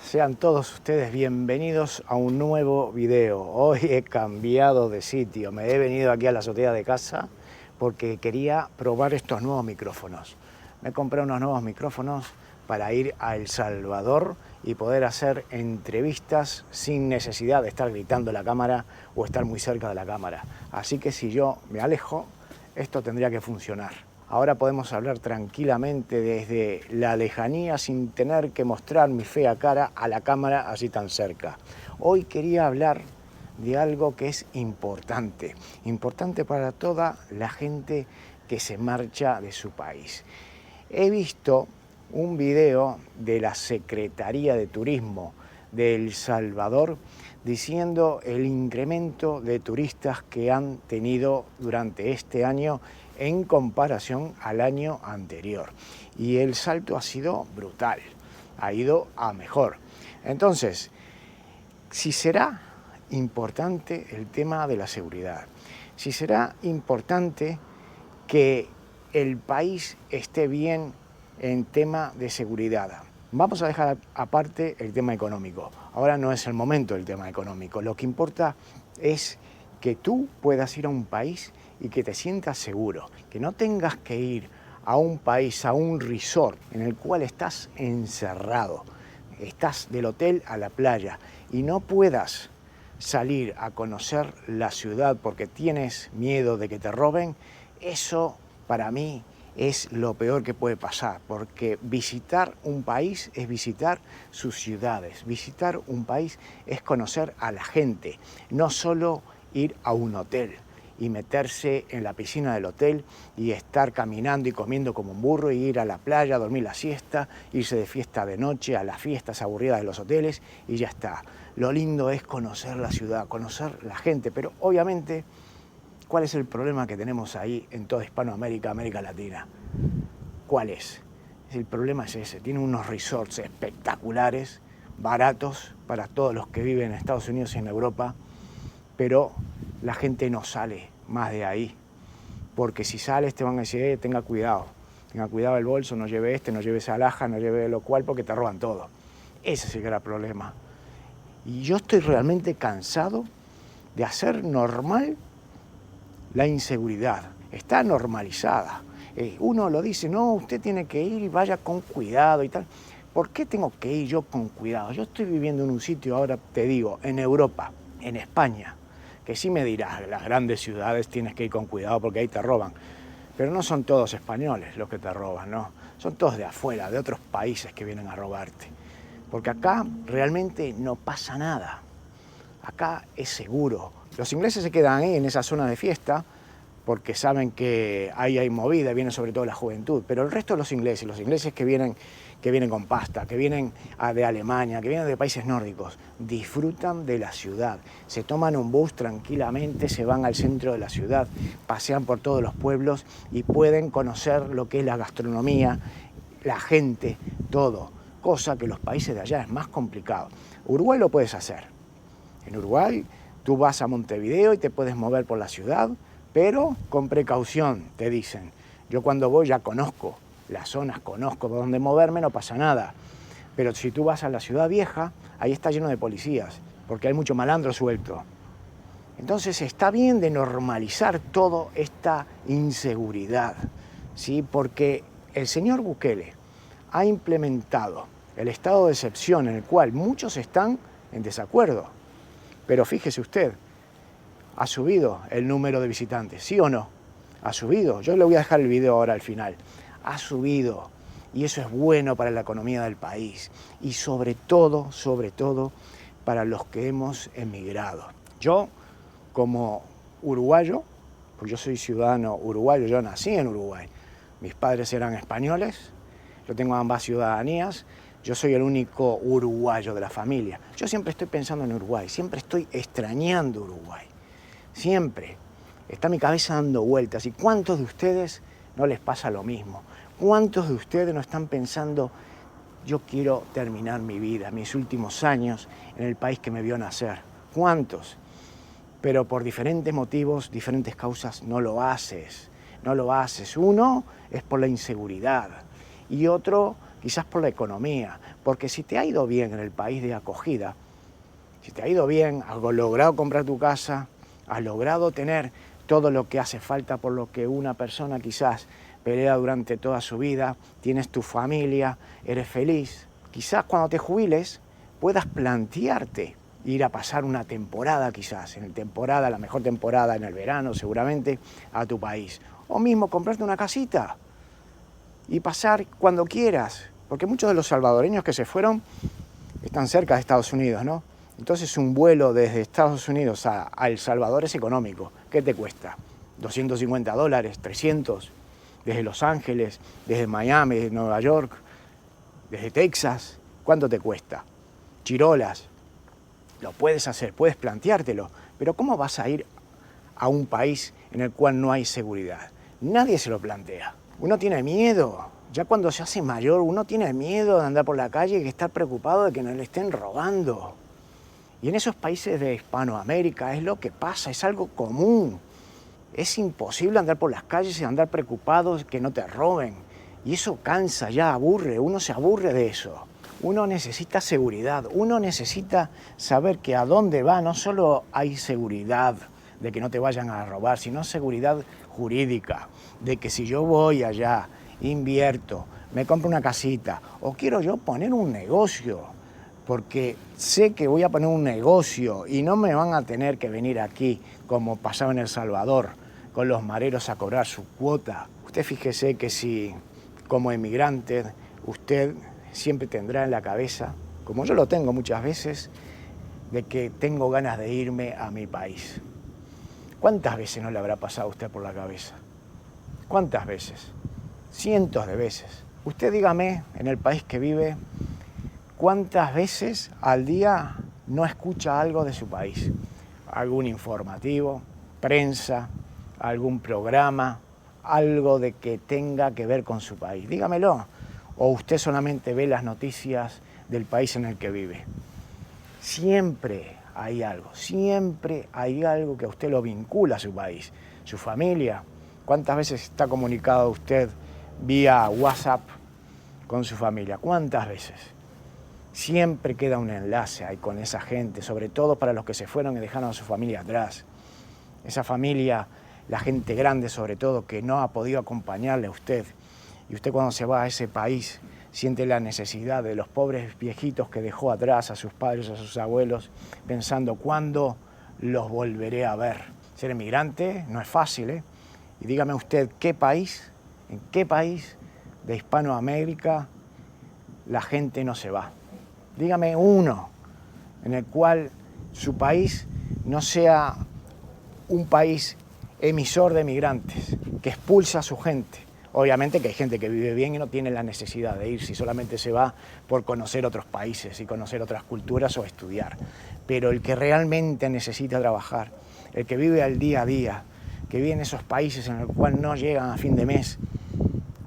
Sean todos ustedes bienvenidos a un nuevo video. Hoy he cambiado de sitio, me he venido aquí a la azotea de casa porque quería probar estos nuevos micrófonos. Me compré unos nuevos micrófonos para ir a El Salvador y poder hacer entrevistas sin necesidad de estar gritando a la cámara o estar muy cerca de la cámara. Así que si yo me alejo, esto tendría que funcionar. Ahora podemos hablar tranquilamente desde la lejanía sin tener que mostrar mi fea cara a la cámara así tan cerca. Hoy quería hablar de algo que es importante para toda la gente que se marcha de su país. He visto un video de la Secretaría de Turismo de El Salvador diciendo el incremento de turistas que han tenido durante este año en comparación al año anterior. Y el salto ha sido brutal, ha ido a mejor. Entonces, si será importante el tema de la seguridad, si será importante que el país esté bien en tema de seguridad. Vamos a dejar aparte el tema económico. Ahora no es el momento del tema económico. Lo que importa es que tú puedas ir a un país y que te sientas seguro, que no tengas que ir a un país, a un resort en el cual estás encerrado, estás del hotel a la playa y no puedas salir a conocer la ciudad porque tienes miedo de que te roben. Eso para mí es lo peor que puede pasar, porque visitar un país es visitar sus ciudades, visitar un país es conocer a la gente, no solo ir a un hotel y meterse en la piscina del hotel y estar caminando y comiendo como un burro y ir a la playa, dormir la siesta, irse de fiesta de noche a las fiestas aburridas de los hoteles y ya está. Lo lindo es conocer la ciudad, conocer la gente, pero obviamente, ¿cuál es el problema que tenemos ahí en toda Hispanoamérica, América Latina? ¿Cuál es? El problema es ese, tiene unos resorts espectaculares, baratos para todos los que viven en Estados Unidos y en Europa, pero la gente no sale más de ahí, porque si sales te van a decir, tenga cuidado el bolso, no lleve no lleve esa alhaja, no lleve lo cual, porque te roban todo. Ese es el gran problema. Y yo estoy realmente cansado de hacer normal la inseguridad. Está normalizada. Uno lo dice, no, usted tiene que ir y vaya con cuidado y tal. ¿Por qué tengo que ir yo con cuidado? Yo estoy viviendo en un sitio, ahora te digo, en Europa, en España, que sí me dirás, las grandes ciudades tienes que ir con cuidado porque ahí te roban. Pero no son todos españoles los que te roban, ¿no? Son todos de afuera, de otros países que vienen a robarte. Porque acá realmente no pasa nada. Acá es seguro. Los ingleses se quedan ahí en esa zona de fiesta porque saben que ahí hay movida, viene sobre todo la juventud. Pero el resto de los ingleses que vienen con pasta, que vienen de Alemania, que vienen de países nórdicos, disfrutan de la ciudad. Se toman un bus tranquilamente, se van al centro de la ciudad, pasean por todos los pueblos y pueden conocer lo que es la gastronomía, la gente, todo. Cosa que los países de allá es más complicado. Uruguay lo puedes hacer. En Uruguay tú vas a Montevideo y te puedes mover por la ciudad, pero con precaución, te dicen. Yo cuando voy ya conozco las zonas, conozco por dónde moverme, no pasa nada. Pero si tú vas a la ciudad vieja, ahí está lleno de policías, porque hay mucho malandro suelto. Entonces está bien de normalizar toda esta inseguridad, ¿sí? Porque el señor Bukele ha implementado el estado de excepción en el cual muchos están en desacuerdo. Pero fíjese usted, ha subido el número de visitantes, ¿sí o no? Ha subido, yo le voy a dejar el video ahora al final. Ha subido y eso es bueno para la economía del país y sobre todo para los que hemos emigrado. Yo, como uruguayo, pues yo soy ciudadano uruguayo, yo nací en Uruguay. Mis padres eran españoles, yo tengo ambas ciudadanías, yo soy el único uruguayo de la familia. Yo siempre estoy pensando en Uruguay, siempre estoy extrañando Uruguay. Siempre está mi cabeza dando vueltas. ¿Y cuántos de ustedes no les pasa lo mismo? ¿Cuántos de ustedes no están pensando, yo quiero terminar mi vida, mis últimos años en el país que me vio nacer? ¿Cuántos? Pero por diferentes motivos, diferentes causas, no lo haces. No lo haces. Uno es por la inseguridad y otro quizás por la economía, porque si te ha ido bien en el país de acogida, si te ha ido bien, has logrado comprar tu casa, has logrado tener todo lo que hace falta por lo que una persona quizás pelea durante toda su vida, tienes tu familia, eres feliz. Quizás cuando te jubiles puedas plantearte ir a pasar una temporada quizás, la mejor temporada en el verano seguramente, a tu país. O mismo comprarte una casita y pasar cuando quieras, porque muchos de los salvadoreños que se fueron están cerca de Estados Unidos, ¿no? Entonces un vuelo desde Estados Unidos a El Salvador es económico. ¿Qué te cuesta? $250, 300, desde Los Ángeles, desde Miami, desde Nueva York, desde Texas. ¿Cuánto te cuesta? Chirolas. Lo puedes hacer, puedes planteártelo, pero ¿cómo vas a ir a un país en el cual no hay seguridad? Nadie se lo plantea. Uno tiene miedo. Ya cuando se hace mayor, uno tiene miedo de andar por la calle y de estar preocupado de que no le estén robando. Y en esos países de Hispanoamérica es lo que pasa, es algo común. Es imposible andar por las calles y andar preocupado de que no te roben. Y eso cansa, ya aburre, uno se aburre de eso. Uno necesita seguridad, uno necesita saber que a dónde va no solo hay seguridad de que no te vayan a robar, sino seguridad jurídica, de que si yo voy allá, invierto, me compro una casita o quiero yo poner un negocio, porque sé que voy a poner un negocio y no me van a tener que venir aquí como pasaba en El Salvador, con los mareros a cobrar su cuota. Usted fíjese que si como emigrante usted siempre tendrá en la cabeza, como yo lo tengo muchas veces, de que tengo ganas de irme a mi país. ¿Cuántas veces no le habrá pasado a usted por la cabeza? ¿Cuántas veces? Cientos de veces. Usted dígame, en el país que vive, ¿cuántas veces al día no escucha algo de su país? Algún informativo, prensa, algún programa, algo de que tenga que ver con su país. Dígamelo. ¿O usted solamente ve las noticias del país en el que vive? Siempre hay algo que a usted lo vincula a su país, su familia. ¿Cuántas veces está comunicado usted vía WhatsApp con su familia? ¿Cuántas veces? Siempre queda un enlace ahí con esa gente, sobre todo para los que se fueron y dejaron a su familia atrás. Esa familia, la gente grande sobre todo, que no ha podido acompañarle a usted. Y usted cuando se va a ese país siente la necesidad de los pobres viejitos que dejó atrás, a sus padres, a sus abuelos, pensando cuándo los volveré a ver. Ser emigrante no es fácil, ¿eh? Y dígame usted, ¿en qué país de Hispanoamérica la gente no se va? Dígame uno en el cual su país no sea un país emisor de migrantes, que expulsa a su gente. Obviamente que hay gente que vive bien y no tiene la necesidad de irse, solamente se va por conocer otros países y conocer otras culturas o estudiar. Pero el que realmente necesita trabajar, el que vive al día a día, que vive en esos países en los cuales no llegan a fin de mes,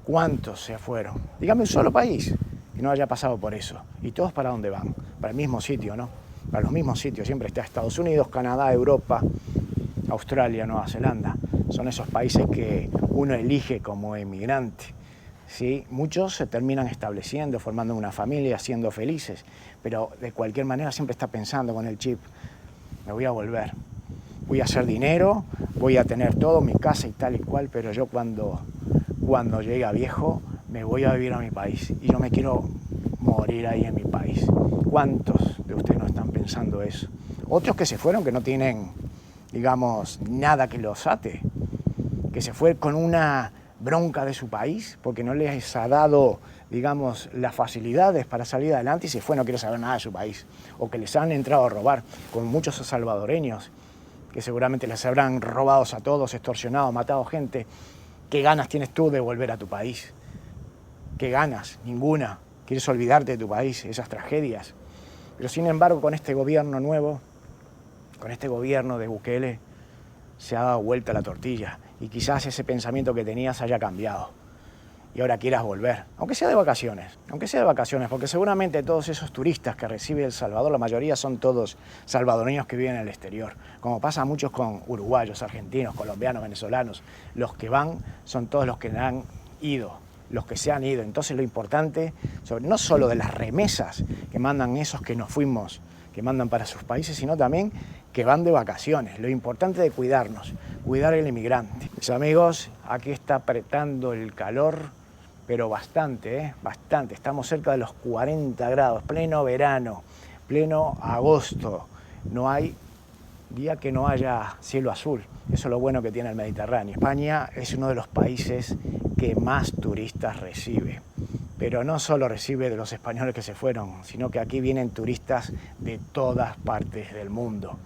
¿cuántos se fueron? Dígame un solo país que no haya pasado por eso. ¿Y todos para dónde van? Para el mismo sitio, ¿no? Para los mismos sitios. Siempre está Estados Unidos, Canadá, Europa, Australia, Nueva Zelanda. Son esos países que uno elige como emigrante, ¿sí? Muchos se terminan estableciendo, formando una familia, siendo felices, pero de cualquier manera siempre está pensando con el chip, me voy a volver, voy a hacer dinero, voy a tener todo, mi casa y tal y cual, pero yo cuando llegue a viejo me voy a vivir a mi país y yo me quiero morir ahí en mi país. ¿Cuántos de ustedes no están pensando eso? Otros que se fueron que no tienen, digamos, nada que los ate, que se fue con una bronca de su país porque no les ha dado, digamos, las facilidades para salir adelante y se fue, no quiere saber nada de su país, o que les han entrado a robar, con muchos salvadoreños que seguramente les habrán robado a todos, extorsionado, matado gente. ¿Qué ganas tienes tú de volver a tu país? ¿Qué ganas? Ninguna. Quieres olvidarte de tu país, esas tragedias. Pero sin embargo, con este gobierno nuevo, con este gobierno de Bukele, se ha dado vuelta la tortilla y quizás ese pensamiento que tenías haya cambiado y ahora quieras volver, aunque sea de vacaciones, porque seguramente todos esos turistas que recibe El Salvador, la mayoría son todos salvadoreños que viven en el exterior, como pasa muchos con uruguayos, argentinos, colombianos, venezolanos. Los que van son todos los que han ido los que se han ido. Entonces lo importante, no solo de las remesas que mandan esos que nos fuimos, que mandan para sus países, sino también que van de vacaciones. Lo importante de cuidarnos, cuidar al inmigrante. Mis amigos, aquí está apretando el calor, pero bastante, bastante. Estamos cerca de los 40 grados, pleno verano, pleno agosto. No hay día que no haya cielo azul. Eso es lo bueno que tiene el Mediterráneo. España es uno de los países que más turistas recibe. Pero no solo recibe de los españoles que se fueron, sino que aquí vienen turistas de todas partes del mundo.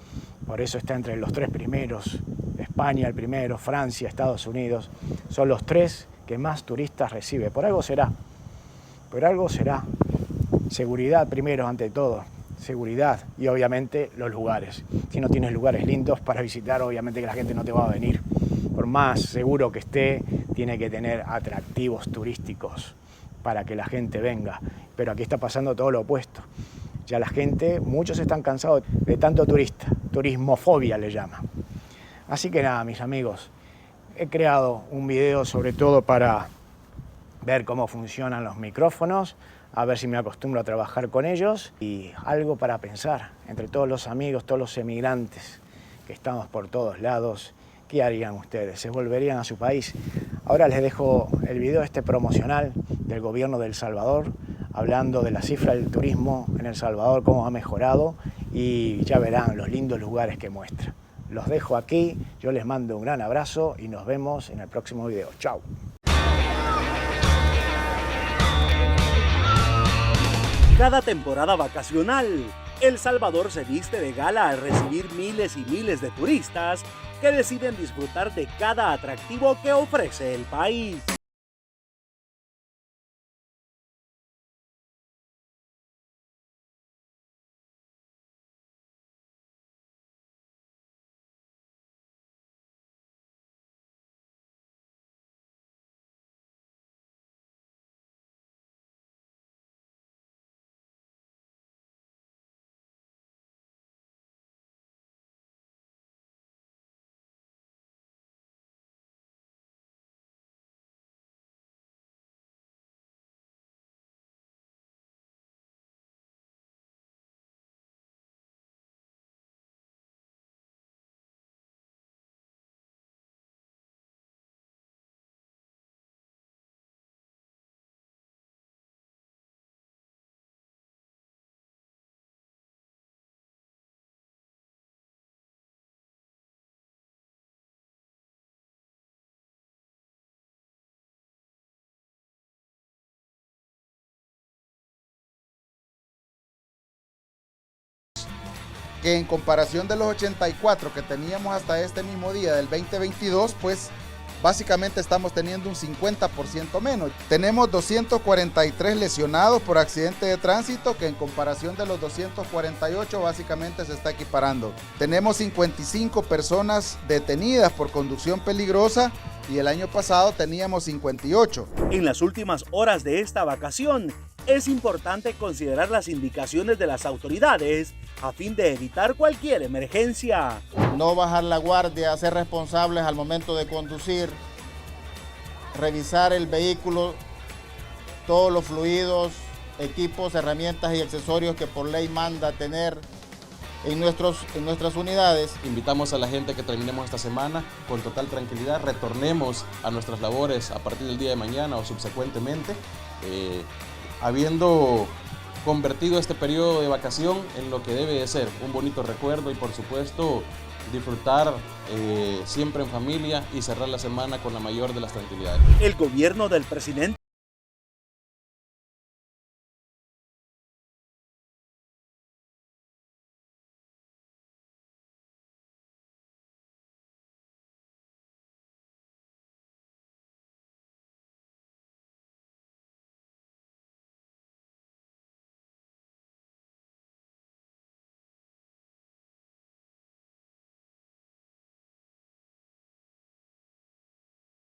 Por eso está entre los 3 primeros. España el primero, Francia, Estados Unidos. Son los 3 que más turistas recibe. Por algo será. Por algo será. Seguridad primero, ante todo. Seguridad y obviamente los lugares. Si no tienes lugares lindos para visitar, obviamente que la gente no te va a venir. Por más seguro que esté, tiene que tener atractivos turísticos para que la gente venga. Pero aquí está pasando todo lo opuesto. Ya la gente, muchos están cansados de tanto turista, turismofobia le llaman. Así que nada, mis amigos, he creado un video sobre todo para ver cómo funcionan los micrófonos, a ver si me acostumbro a trabajar con ellos y algo para pensar entre todos los amigos, todos los emigrantes que estamos por todos lados. ¿Qué harían ustedes? ¿Se volverían a su país? Ahora les dejo el video promocional del gobierno de El Salvador, hablando de la cifra del turismo en El Salvador, cómo ha mejorado, y ya verán los lindos lugares que muestra. Los dejo aquí, yo les mando un gran abrazo y nos vemos en el próximo video. Chao. Cada temporada vacacional, El Salvador se viste de gala al recibir miles y miles de turistas que deciden disfrutar de cada atractivo que ofrece el país. Que en comparación de los 84 que teníamos hasta este mismo día del 2022, pues básicamente estamos teniendo un 50% menos. Tenemos 243 lesionados por accidente de tránsito, que en comparación de los 248 básicamente se está equiparando. Tenemos 55 personas detenidas por conducción peligrosa y el año pasado teníamos 58. En las últimas horas de esta vacación, es importante considerar las indicaciones de las autoridades a fin de evitar cualquier emergencia. No bajar la guardia, ser responsables al momento de conducir, revisar el vehículo, todos los fluidos, equipos, herramientas y accesorios que por ley manda tener en nuestras unidades. Invitamos a la gente que terminemos esta semana con total tranquilidad, retornemos a nuestras labores a partir del día de mañana o subsecuentemente, habiendo convertido este periodo de vacación en lo que debe de ser, un bonito recuerdo y por supuesto disfrutar siempre en familia y cerrar la semana con la mayor de las tranquilidades. El gobierno del presidente